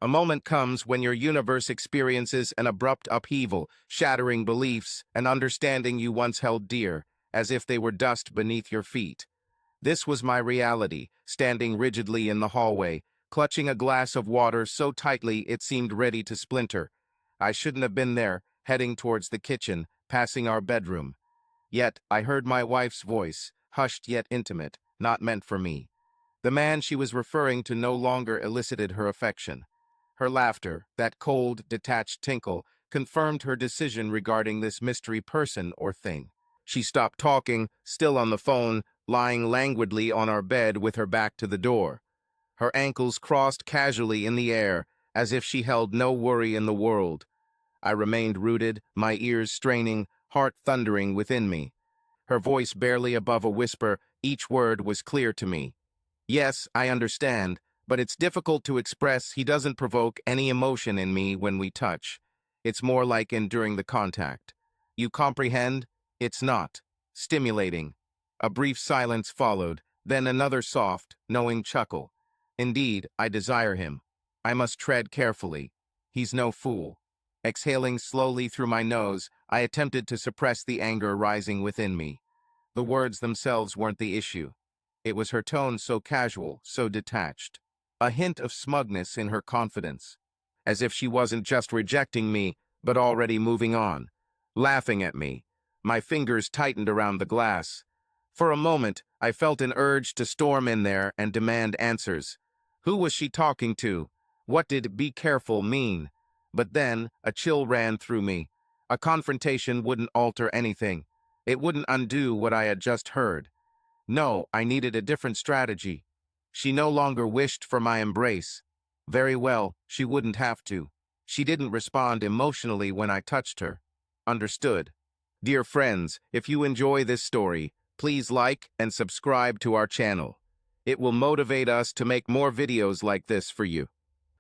A moment comes when your universe experiences an abrupt upheaval, shattering beliefs and understanding you once held dear, as if they were dust beneath your feet. This was my reality, standing rigidly in the hallway, clutching a glass of water so tightly it seemed ready to splinter. I shouldn't have been there, heading towards the kitchen, passing our bedroom. Yet I heard my wife's voice, hushed yet intimate, not meant for me. The man she was referring to no longer elicited her affection. Her laughter, that cold, detached tinkle, confirmed her decision regarding this mystery person or thing. She stopped talking, still on the phone, lying languidly on our bed with her back to the door. Her ankles crossed casually in the air, as if she held no worry in the world. I remained rooted, my ears straining, heart thundering within me. Her voice barely above a whisper, each word was clear to me. Yes, I understand, but it's difficult to express. He doesn't provoke any emotion in me when we touch. It's more like enduring the contact. You comprehend? It's not stimulating. A brief silence followed, then another soft, knowing chuckle. Indeed, I desire him. I must tread carefully. He's no fool. Exhaling slowly through my nose, I attempted to suppress the anger rising within me. The words themselves weren't the issue. It was her tone, so casual, so detached. A hint of smugness in her confidence. As if she wasn't just rejecting me, but already moving on. Laughing at me. My fingers tightened around the glass. For a moment, I felt an urge to storm in there and demand answers. Who was she talking to? What did "be careful" mean? But then, a chill ran through me. A confrontation wouldn't alter anything. It wouldn't undo what I had just heard. No, I needed a different strategy. She no longer wished for my embrace. Very well, she wouldn't have to. She didn't respond emotionally when I touched her. Understood. Dear friends, if you enjoy this story, please like and subscribe to our channel. It will motivate us to make more videos like this for you.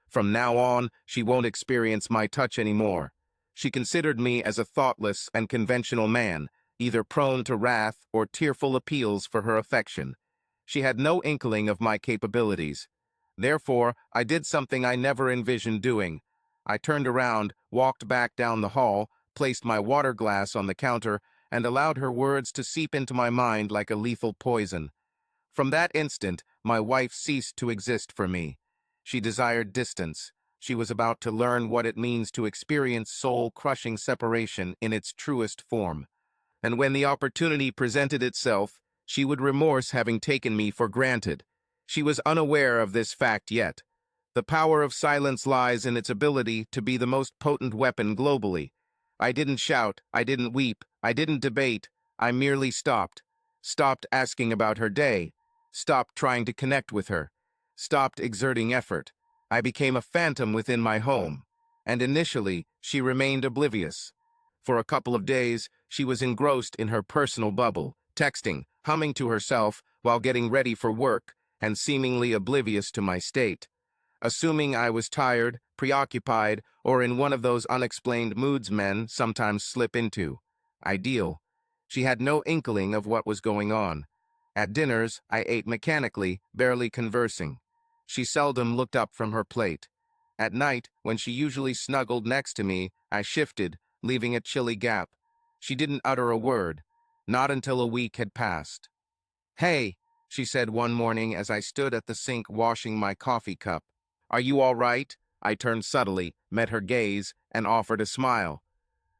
From now on, she won't experience my touch anymore. She considered me as a thoughtless and conventional man, either prone to wrath or tearful appeals for her affection. She had no inkling of my capabilities. Therefore, I did something I never envisioned doing. I turned around, walked back down the hall, placed my water glass on the counter, and allowed her words to seep into my mind like a lethal poison. From that instant, my wife ceased to exist for me. She desired distance. She was about to learn what it means to experience soul-crushing separation in its truest form. And when the opportunity presented itself, she would remorse having taken me for granted. She was unaware of this fact yet. The power of silence lies in its ability to be the most potent weapon globally. I didn't shout, I didn't weep, I didn't debate. I merely stopped. Stopped asking about her day. Stopped trying to connect with her. Stopped exerting effort. I became a phantom within my home. And initially, she remained oblivious. For a couple of days, she was engrossed in her personal bubble, texting, humming to herself while getting ready for work, and seemingly oblivious to my state. Assuming I was tired, preoccupied, or in one of those unexplained moods men sometimes slip into. Ideal. She had no inkling of what was going on. At dinners, I ate mechanically, barely conversing. She seldom looked up from her plate. At night, when she usually snuggled next to me, I shifted, leaving a chilly gap. She didn't utter a word, not until a week had passed. "Hey," she said one morning as I stood at the sink washing my coffee cup. "Are you all right?" I turned subtly, met her gaze, and offered a smile.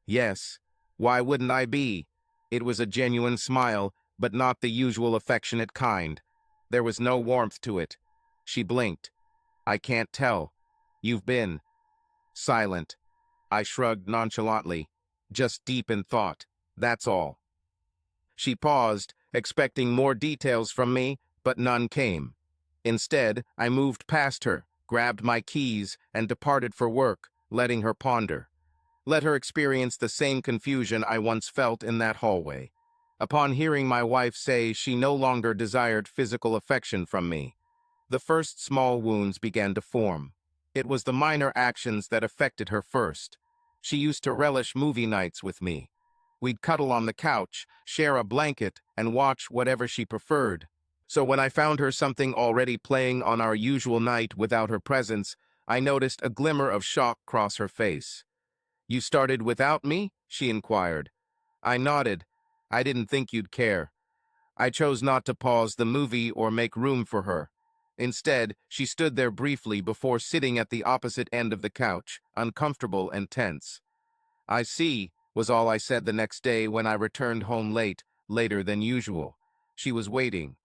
Yes. Why wouldn't I be? It was a genuine smile, but not the usual affectionate kind. There was no warmth to it. She blinked. "I can't tell. You've been silent." I shrugged nonchalantly. "Just deep in thought. That's all." She paused, expecting more details from me, but none came. Instead, I moved past her, grabbed my keys, and departed for work, letting her ponder. Let her experience the same confusion I once felt in that hallway. Upon hearing my wife say she no longer desired physical affection from me, the first small wounds began to form. It was the minor actions that affected her first. She used to relish movie nights with me. We'd cuddle on the couch, share a blanket, and watch whatever she preferred. So when I found her something already playing on our usual night without her presence, I noticed a glimmer of shock cross her face. "You started without me?" she inquired. I nodded. "I didn't think you'd care." I chose not to pause the movie or make room for her. Instead, she stood there briefly before sitting at the opposite end of the couch, uncomfortable and tense. "I see," was all I said the next day when I returned home late, later than usual. She was waiting.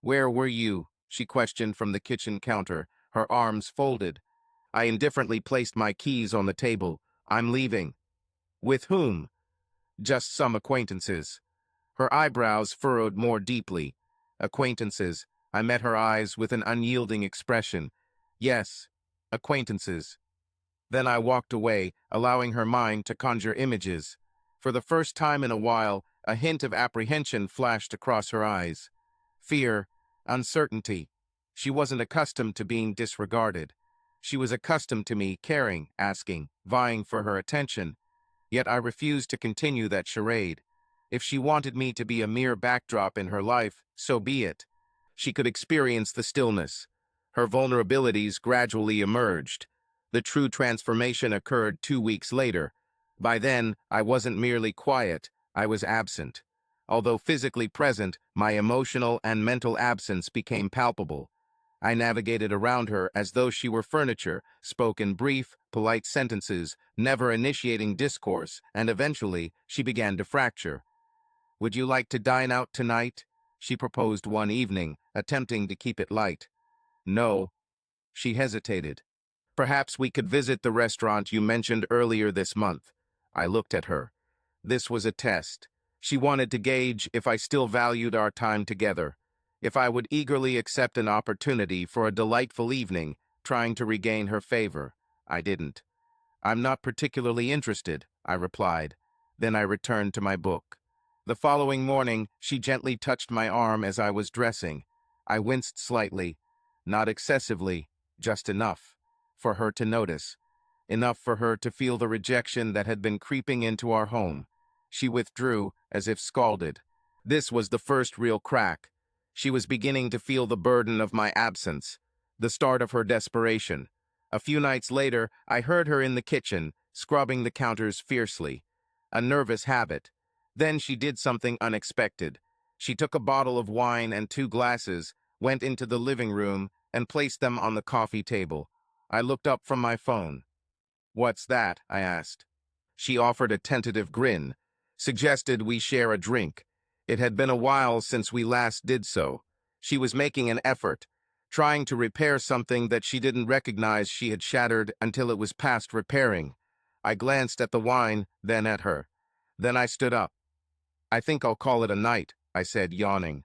"Where were you?" she questioned from the kitchen counter, her arms folded. I indifferently placed my keys on the table. "I'm leaving." "With whom?" "Just some acquaintances." Her eyebrows furrowed more deeply. "Acquaintances." I met her eyes with an unyielding expression. "Yes, acquaintances." Then I walked away, allowing her mind to conjure images. For the first time in a while, a hint of apprehension flashed across her eyes. Fear, uncertainty. She wasn't accustomed to being disregarded. She was accustomed to me caring, asking, vying for her attention. Yet I refused to continue that charade. If she wanted me to be a mere backdrop in her life, so be it. She could experience the stillness. Her vulnerabilities gradually emerged. The true transformation occurred 2 weeks later. By then, I wasn't merely quiet, I was absent. Although physically present, my emotional and mental absence became palpable. I navigated around her as though she were furniture, spoke in brief, polite sentences, never initiating discourse, and eventually, she began to fracture. "Would you like to dine out tonight?" she proposed one evening, attempting to keep it light. "No." She hesitated. "Perhaps we could visit the restaurant you mentioned earlier this month." I looked at her. This was a test. She wanted to gauge if I still valued our time together, if I would eagerly accept an opportunity for a delightful evening, trying to regain her favor. I didn't. "I'm not particularly interested," I replied. Then I returned to my book. The following morning, she gently touched my arm as I was dressing. I winced slightly, not excessively, just enough for her to notice, enough for her to feel the rejection that had been creeping into our home. She withdrew, as if scalded. This was the first real crack. She was beginning to feel the burden of my absence, the start of her desperation. A few nights later, I heard her in the kitchen, scrubbing the counters fiercely. A nervous habit. Then she did something unexpected. She took a bottle of wine and 2 glasses, went into the living room, and placed them on the coffee table. I looked up from my phone. "What's that?" I asked. She offered a tentative grin, suggested we share a drink. It had been a while since we last did so. She was making an effort, trying to repair something that she didn't recognize she had shattered until it was past repairing. I glanced at the wine, then at her. Then I stood up. "I think I'll call it a night," I said, yawning.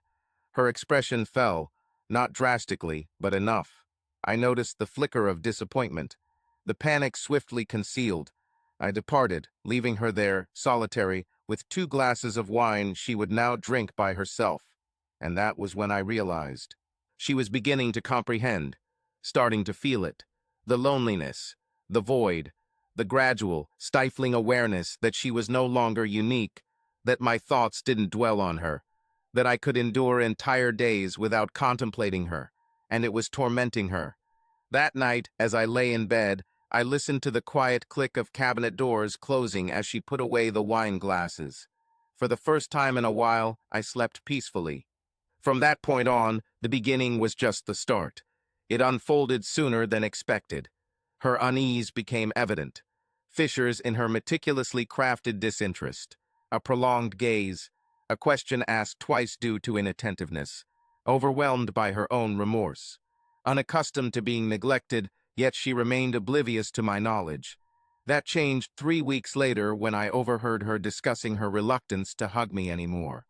Her expression fell, not drastically, but enough. I noticed the flicker of disappointment. The panic swiftly concealed. I departed, leaving her there, solitary, with 2 glasses of wine she would now drink by herself. And that was when I realized. She was beginning to comprehend, starting to feel it. The loneliness, the void, the gradual, stifling awareness that she was no longer unique, that my thoughts didn't dwell on her, that I could endure entire days without contemplating her, and it was tormenting her. That night, as I lay in bed, I listened to the quiet click of cabinet doors closing as she put away the wine glasses. For the first time in a while, I slept peacefully. From that point on, the beginning was just the start. It unfolded sooner than expected. Her unease became evident. Fissures in her meticulously crafted disinterest. A prolonged gaze. A question asked twice due to inattentiveness. Overwhelmed by her own remorse. Unaccustomed to being neglected, yet she remained oblivious to my knowledge. That changed 3 weeks later when I overheard her discussing her reluctance to hug me anymore.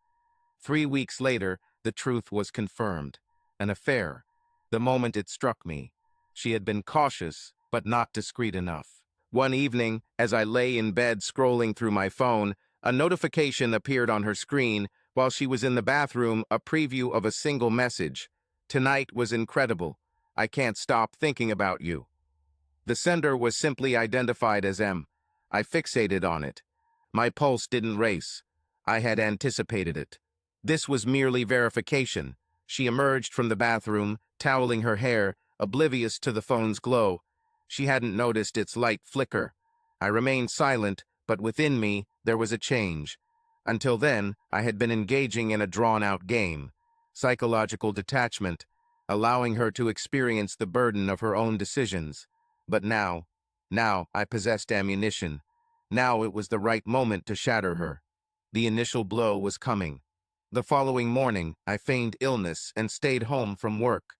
3 weeks later, the truth was confirmed. An affair. The moment it struck me. She had been cautious, but not discreet enough. One evening, as I lay in bed scrolling through my phone, a notification appeared on her screen. While she was in the bathroom, a preview of a single message. "Tonight was incredible. I can't stop thinking about you." The sender was simply identified as M. I fixated on it. My pulse didn't race. I had anticipated it. This was merely verification. She emerged from the bathroom, toweling her hair, oblivious to the phone's glow. She hadn't noticed its light flicker. I remained silent, but within me there was a change. Until then, I had been engaging in a drawn-out game, psychological detachment, allowing her to experience the burden of her own decisions. But now I possessed ammunition. Now it was the right moment to shatter her. The initial blow was coming. The following morning, I feigned illness and stayed home from work.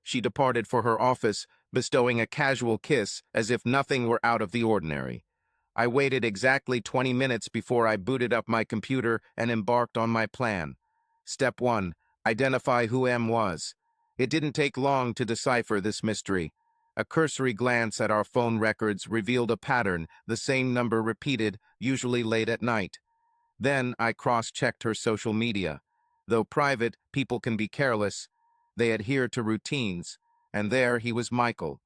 She departed for her office, bestowing a casual kiss as if nothing were out of the ordinary. I waited exactly 20 minutes before I booted up my computer and embarked on my plan. Step 1. Identify who M was. It didn't take long to decipher this mystery. A cursory glance at our phone records revealed a pattern, the same number repeated, usually late at night. Then I cross-checked her social media. Though private, people can be careless. They adhere to routines, and there he was Michael,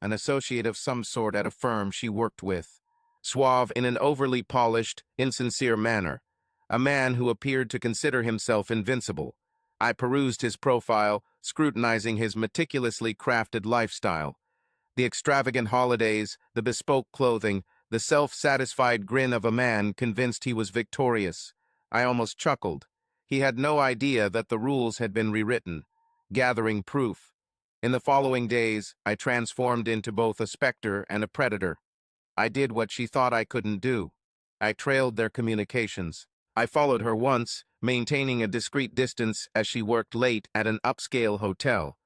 an associate of some sort at a firm she worked with. Suave in an overly polished, insincere manner. A man who appeared to consider himself invincible. I perused his profile, scrutinizing his meticulously crafted lifestyle. The extravagant holidays, the bespoke clothing, the self-satisfied grin of a man convinced he was victorious. I almost chuckled. He had no idea that the rules had been rewritten. Gathering proof. In the following days, I transformed into both a specter and a predator. I did what she thought I couldn't do. I trailed their communications. I followed her once, maintaining a discreet distance as she worked late at an upscale hotel.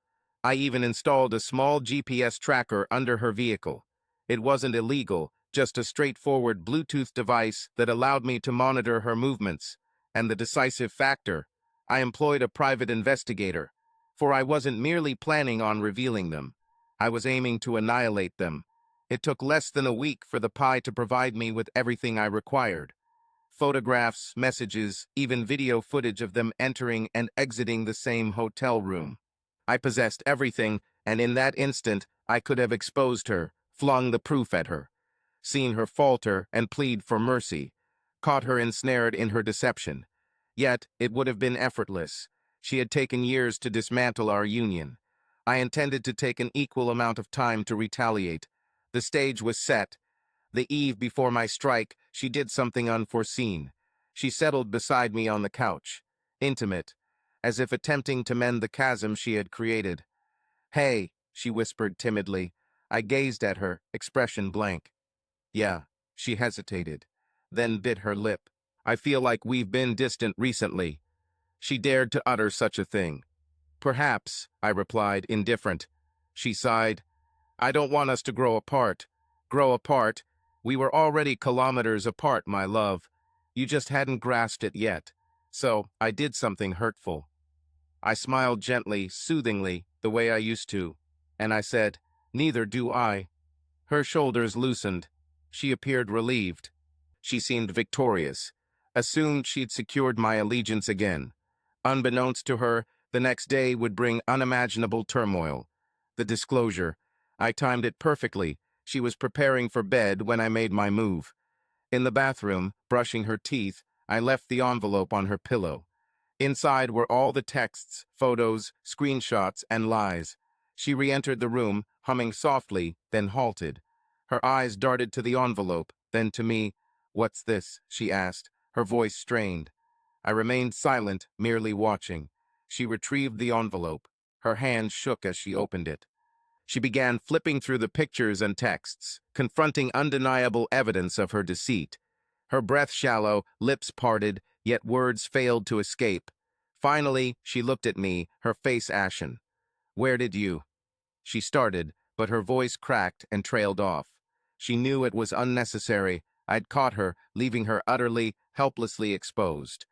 I even installed a small GPS tracker under her vehicle. It wasn't illegal, just a straightforward Bluetooth device that allowed me to monitor her movements. And the decisive factor, I employed a private investigator, for I wasn't merely planning on revealing them. I was aiming to annihilate them. It took less than a week for the Pi to provide me with everything I required. Photographs, messages, even video footage of them entering and exiting the same hotel room. I possessed everything, and in that instant, I could have exposed her, flung the proof at her, seen her falter and plead for mercy, caught her ensnared in her deception. Yet, it would have been effortless. She had taken years to dismantle our union. I intended to take an equal amount of time to retaliate. The stage was set. The eve before my strike, she did something unforeseen. She settled beside me on the couch, intimate, as if attempting to mend the chasm she had created. "Hey," she whispered timidly. I gazed at her, expression blank. "Yeah," she hesitated, then bit her lip. "I feel like we've been distant recently." She dared to utter such a thing. "Perhaps," I replied, indifferent. She sighed. "I don't want us to grow apart." "Grow apart? We were already kilometers apart, my love. You just hadn't grasped it yet. So, I did something hurtful." I smiled gently, soothingly, the way I used to, and I said, "Neither do I." Her shoulders loosened. She appeared relieved. She seemed victorious, assumed she'd secured my allegiance again. Unbeknownst to her, the next day would bring unimaginable turmoil. The disclosure. I timed it perfectly. She was preparing for bed when I made my move. In the bathroom, brushing her teeth, I left the envelope on her pillow. Inside were all the texts, photos, screenshots, and lies. She re-entered the room, humming softly, then halted. Her eyes darted to the envelope, then to me. "What's this?" she asked, her voice strained. I remained silent, merely watching. She retrieved the envelope. Her hand shook as she opened it. She began flipping through the pictures and texts, confronting undeniable evidence of her deceit. Her breath shallow, lips parted, yet words failed to escape. Finally, she looked at me, her face ashen. "Where did you?" She started, but her voice cracked and trailed off. She knew it was unnecessary. I'd caught her, leaving her utterly, helplessly exposed.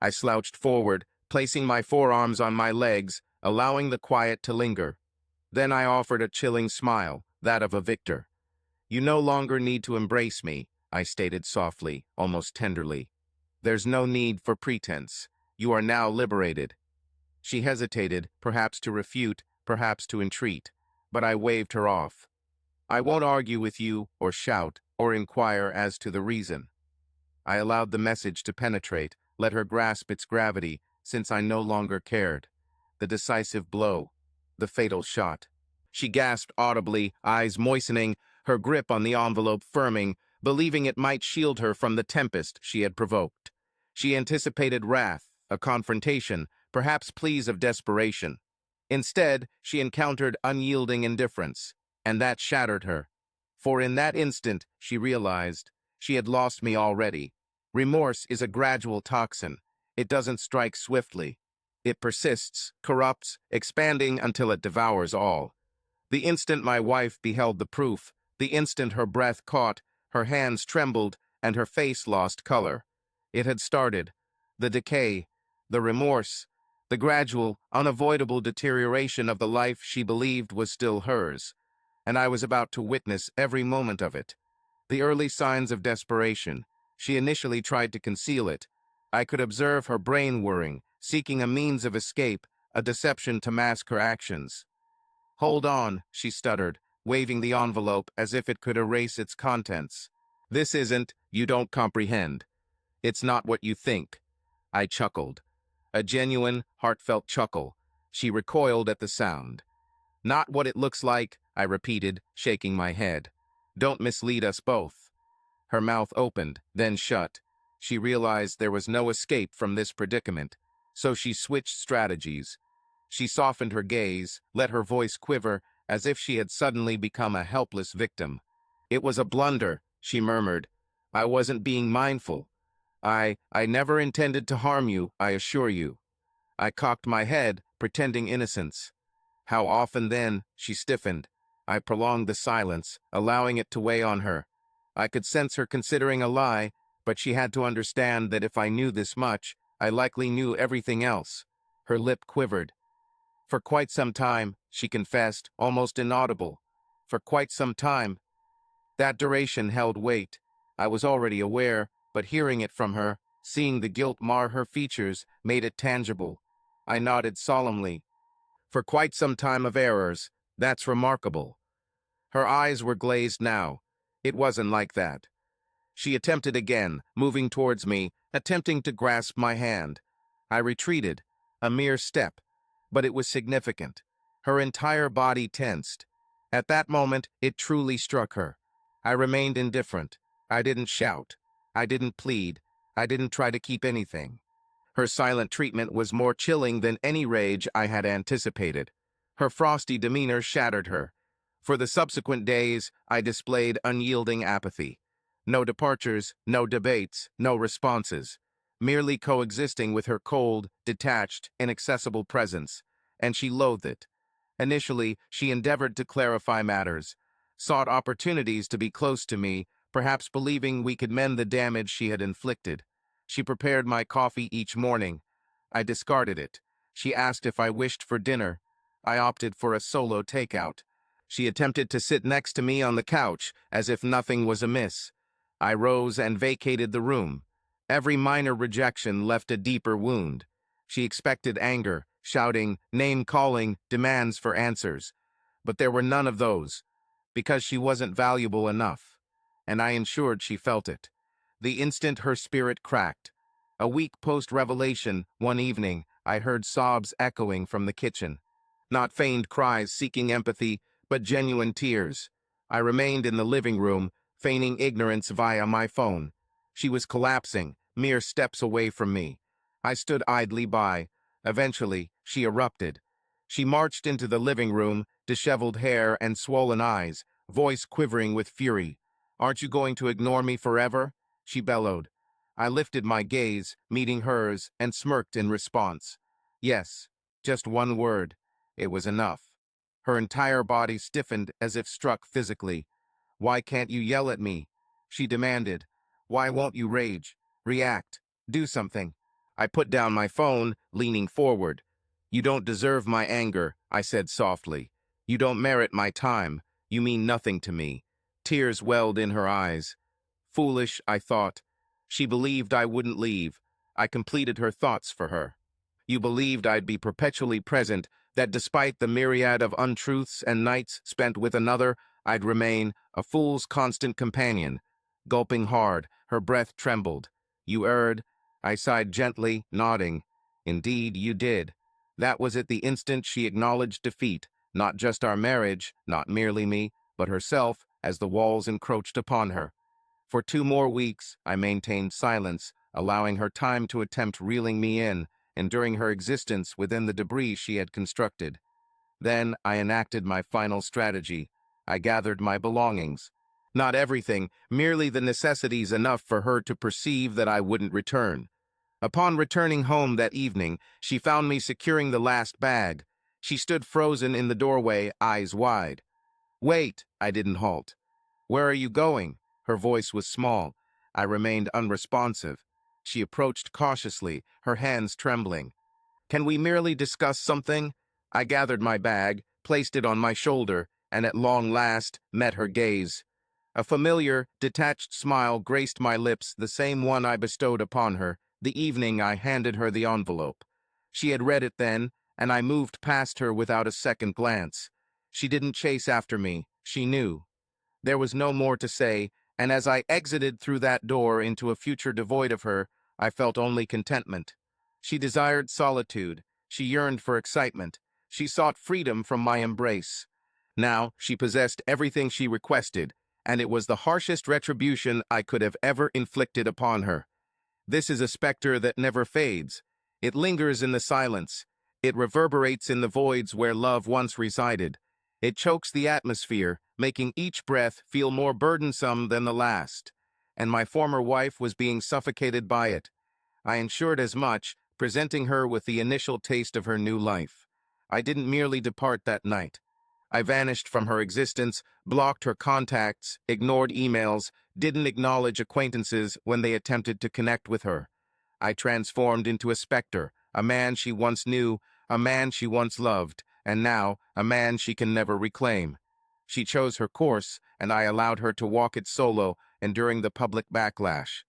I slouched forward, placing my forearms on my legs, allowing the quiet to linger. Then I offered a chilling smile, that of a victor. "You no longer need to embrace me," I stated softly, almost tenderly. "There's no need for pretense. You are now liberated." She hesitated, perhaps to refute, perhaps to entreat, but I waved her off. "I won't argue with you, or shout, or inquire as to the reason." I allowed the message to penetrate, let her grasp its gravity, since I no longer cared. The decisive blow. The fatal shot. She gasped audibly, eyes moistening, her grip on the envelope firming, believing it might shield her from the tempest she had provoked. She anticipated wrath, a confrontation, perhaps pleas of desperation. Instead, she encountered unyielding indifference, and that shattered her. For in that instant, she realized, she had lost me already. Remorse is a gradual toxin. It doesn't strike swiftly. It persists, corrupts, expanding until it devours all. The instant my wife beheld the proof, the instant her breath caught, her hands trembled, and her face lost color. It had started. The decay, the remorse, the gradual, unavoidable deterioration of the life she believed was still hers, and I was about to witness every moment of it. The early signs of desperation. She initially tried to conceal it. I could observe her brain whirring, seeking a means of escape, a deception to mask her actions. "Hold on," she stuttered, waving the envelope as if it could erase its contents. "This isn't, you don't comprehend. It's not what you think." I chuckled. A genuine, heartfelt chuckle. She recoiled at the sound. "Not what it looks like," I repeated, shaking my head. "Don't mislead us both." Her mouth opened, then shut. She realized there was no escape from this predicament, so she switched strategies. She softened her gaze, let her voice quiver, as if she had suddenly become a helpless victim. "It was a blunder," she murmured. "I wasn't being mindful. I never intended to harm you, I assure you." I cocked my head, pretending innocence. "How often then?" She stiffened. I prolonged the silence, allowing it to weigh on her. I could sense her considering a lie, but she had to understand that if I knew this much, I likely knew everything else. Her lip quivered. "For quite some time," she confessed, almost inaudible. "For quite some time." That duration held weight. I was already aware, but hearing it from her, seeing the guilt mar her features, made it tangible. I nodded solemnly. "For quite some time of errors. That's remarkable." Her eyes were glazed now. It wasn't like that. She attempted again, moving towards me, attempting to grasp my hand. I retreated, a mere step, but it was significant. Her entire body tensed. At that moment, it truly struck her. I remained indifferent. I didn't shout. I didn't plead. I didn't try to keep anything. Her silent treatment was more chilling than any rage I had anticipated. Her frosty demeanor shattered her. For the subsequent days, I displayed unyielding apathy. No departures, no debates, no responses. Merely coexisting with her cold, detached, inaccessible presence. And she loathed it. Initially, she endeavored to clarify matters, sought opportunities to be close to me, perhaps believing we could mend the damage she had inflicted. She prepared my coffee each morning. I discarded it. She asked if I wished for dinner. I opted for a solo takeout. She attempted to sit next to me on the couch, as if nothing was amiss. I rose and vacated the room. Every minor rejection left a deeper wound. She expected anger, shouting, name-calling, demands for answers. But there were none of those, because she wasn't valuable enough. And I ensured she felt it. The instant her spirit cracked. A week post-revelation, one evening, I heard sobs echoing from the kitchen. Not feigned cries seeking empathy, but genuine tears. I remained in the living room, feigning ignorance via my phone. She was collapsing, mere steps away from me. I stood idly by. Eventually, she erupted. She marched into the living room, disheveled hair and swollen eyes, voice quivering with fury. "Aren't you going to ignore me forever?" she bellowed. I lifted my gaze, meeting hers, and smirked in response. Yes, just one word. It was enough. Her entire body stiffened as if struck physically. "Why can't you yell at me?" she demanded. "Why won't you rage? React. Do something." I put down my phone, leaning forward. "You don't deserve my anger," I said softly. "You don't merit my time. You mean nothing to me." Tears welled in her eyes. Foolish, I thought. She believed I wouldn't leave. I completed her thoughts for her. "You believed I'd be perpetually present, that despite the myriad of untruths and nights spent with another, I'd remain a fool's constant companion." Gulping hard, her breath trembled. "You erred." I sighed gently, nodding. "Indeed, you did." That was at the instant she acknowledged defeat, Not just our marriage, not merely me, but herself, as the walls encroached upon her. For 2 more weeks, I maintained silence, allowing her time to attempt reeling me in, enduring her existence within the debris she had constructed. Then I enacted my final strategy. I gathered my belongings. Not everything, merely the necessities enough for her to perceive that I wouldn't return. Upon returning home that evening, she found me securing the last bag. She stood frozen in the doorway, eyes wide. "Wait," I didn't halt. "Where are you going?" Her voice was small. I remained unresponsive. She approached cautiously, her hands trembling. "Can we merely discuss something?" I gathered my bag, placed it on my shoulder, and at long last met her gaze. A familiar, detached smile graced my lips, the same one I bestowed upon her the evening I handed her the envelope. She had read it then, and I moved past her without a second glance. She didn't chase after me. She knew. There was no more to say, and as I exited through that door into a future devoid of her, I felt only contentment. She desired solitude. She yearned for excitement. She sought freedom from my embrace. Now she possessed everything she requested, and it was the harshest retribution I could have ever inflicted upon her. This is a specter that never fades. It lingers in the silence. It reverberates in the voids where love once resided. It chokes the atmosphere, making each breath feel more burdensome than the last. And my former wife was being suffocated by it. I ensured as much, presenting her with the initial taste of her new life. I didn't merely depart that night. I vanished from her existence, blocked her contacts, ignored emails, didn't acknowledge acquaintances when they attempted to connect with her. I transformed into a specter, a man she once knew, a man she once loved, and now a man she can never reclaim. She chose her course, and I allowed her to walk it solo, enduring the public backlash.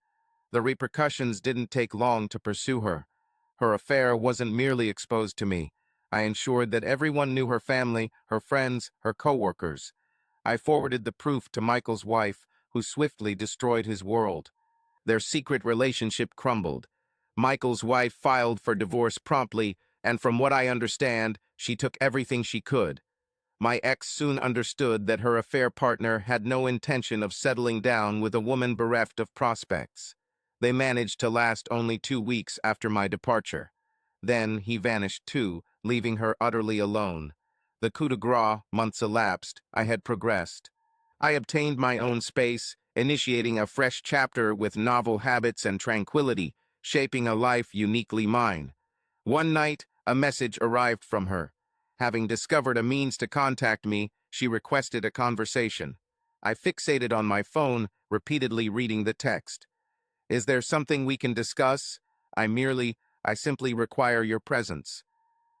The repercussions didn't take long to pursue her. Her affair wasn't merely exposed to me. I ensured that everyone knew her family, her friends, her co-workers. I forwarded the proof to Michael's wife, who swiftly destroyed his world. Their secret relationship crumbled. Michael's wife filed for divorce promptly, and from what I understand, she took everything she could. My ex soon understood that her affair partner had no intention of settling down with a woman bereft of prospects. They managed to last only 2 weeks after my departure. Then he vanished too, leaving her utterly alone. The coup de grace, months elapsed, I had progressed. I obtained my own space, initiating a fresh chapter with novel habits and tranquility, shaping a life uniquely mine. One night, a message arrived from her. Having discovered a means to contact me, she requested a conversation. I fixated on my phone, repeatedly reading the text. "Is there something we can discuss? I simply require your presence."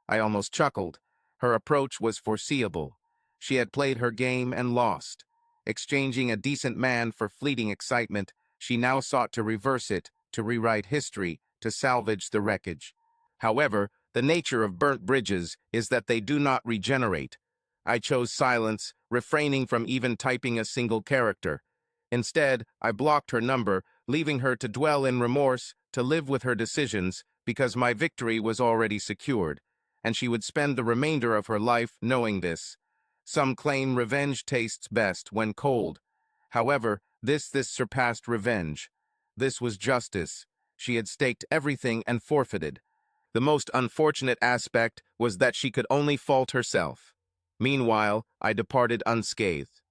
I almost chuckled. Her approach was foreseeable. She had played her game and lost. Exchanging a decent man for fleeting excitement, she now sought to reverse it, to rewrite history, to salvage the wreckage. However, the nature of burnt bridges is that they do not regenerate. I chose silence, refraining from even typing a single character. Instead, I blocked her number, leaving her to dwell in remorse, to live with her decisions, because my victory was already secured, and she would spend the remainder of her life knowing this. Some claim revenge tastes best when cold. However, this surpassed revenge. This was justice. She had staked everything and forfeited. The most unfortunate aspect was that she could only fault herself. Meanwhile, I departed unscathed.